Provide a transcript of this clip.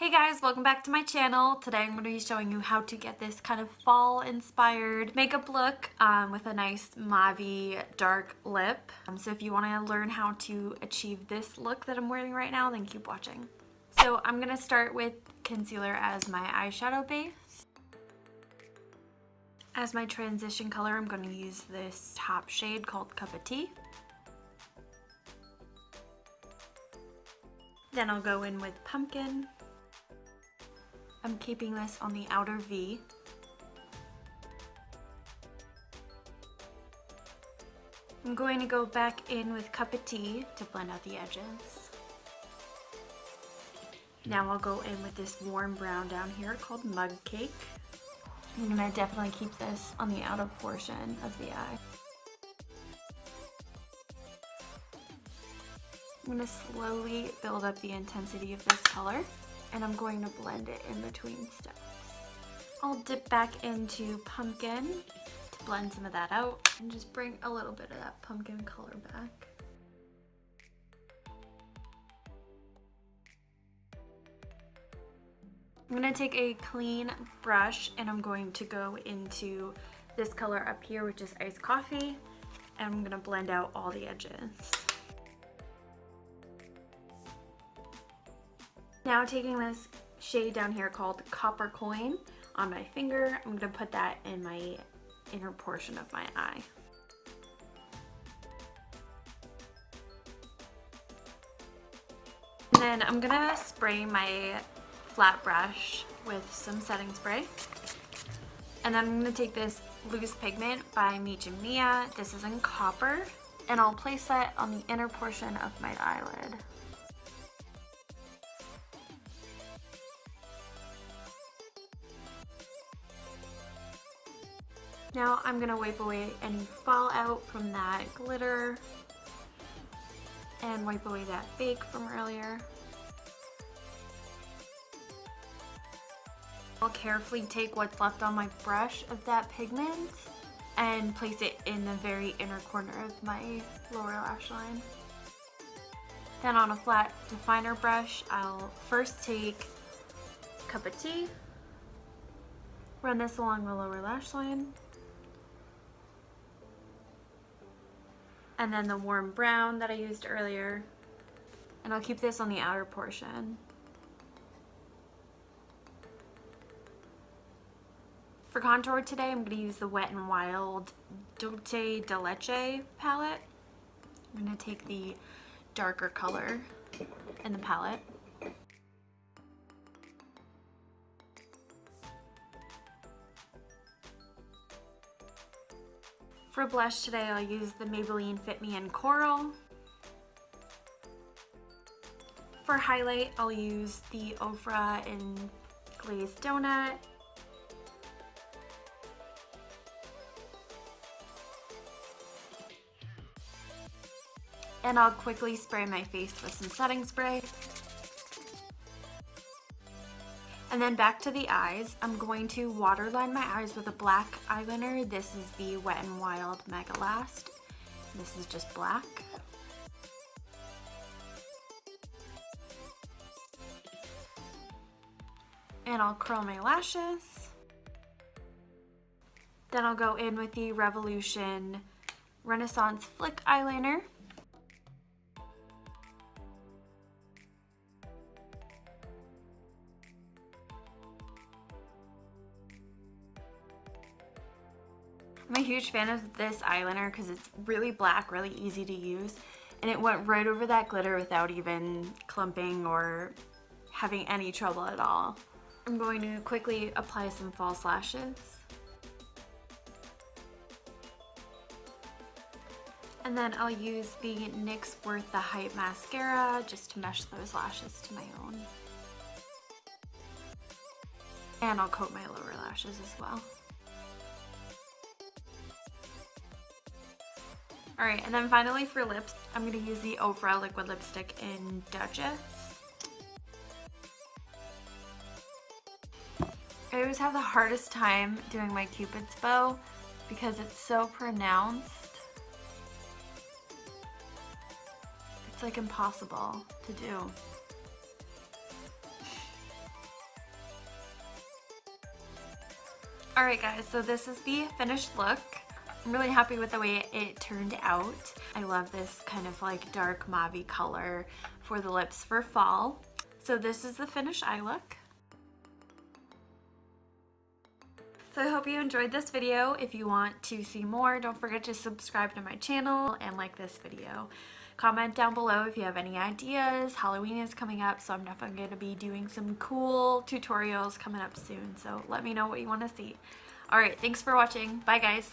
Hey guys, welcome back to my channel. Today I'm going to be showing you how to get this kind of fall inspired makeup look with a nice mauve dark lip. So if you want to learn how to achieve this look that I'm wearing right now, then keep watching. So I'm going to start with concealer as my eyeshadow base. As my transition color, I'm going to use this top shade called Cup of Tea. Then I'll go in with Pumpkin. I'm keeping this on the outer V. I'm going to go back in with Cup of Tea to blend out the edges. Now I'll go in with this warm brown down here called Mug Cake. I'm going to definitely keep this on the outer portion of the eye. I'm going to slowly build up the intensity of this color, and I'm going to blend it in between steps. I'll dip back into Pumpkin to blend some of that out and just bring a little bit of that pumpkin color back. I'm going to take a clean brush and I'm going to go into this color up here, which is Iced Coffee, and I'm going to blend out all the edges. Now taking this shade down here called Copper Coin on my finger, I'm going to put that in my inner portion of my eye. And then I'm going to spray my flat brush with some setting spray. And then I'm going to take this Loose Pigment by Meech and Mia. This is in Copper. And I'll place that on the inner portion of my eyelid. Now I'm going to wipe away any fallout from that glitter and wipe away that bake from earlier. I'll carefully take what's left on my brush of that pigment and place it in the very inner corner of my lower lash line. Then on a flat definer brush, I'll first take Cup of Tea, run this along the lower lash line, and then the warm brown that I used earlier, and I'll keep this on the outer portion. For contour today, I'm going to use the Wet n Wild Dulce de Leche palette. I'm going to take the darker color in the palette. For blush today, I'll use the Maybelline Fit Me in Coral. For highlight, I'll use the Ofra in Glazed Donut. And I'll quickly spray my face with some setting spray. And then back to the eyes, I'm going to waterline my eyes with a black eyeliner. This is the Wet n Wild Megalast. This is just black. And I'll curl my lashes. Then I'll go in with the Revolution Renaissance Flick Eyeliner. I'm a huge fan of this eyeliner because it's really black, really easy to use, and it went right over that glitter without even clumping or having any trouble at all. I'm going to quickly apply some false lashes. And then I'll use the NYX Worth the Hype mascara just to mesh those lashes to my own. And I'll coat my lower lashes as well. Alright, and then finally for lips, I'm going to use the Ofra liquid lipstick in Dutchess. I always have the hardest time doing my Cupid's bow because it's so pronounced. It's like impossible to do. Alright guys, so this is the finished look. I'm really happy with the way it turned out. I love this kind of like dark mauve color for the lips for fall. So this is the finished eye look. So I hope you enjoyed this video. If you want to see more, don't forget to subscribe to my channel and like this video. Comment down below if you have any ideas. Halloween is coming up, so I'm definitely going to be doing some cool tutorials coming up soon. So let me know what you want to see. Alright, thanks for watching. Bye guys.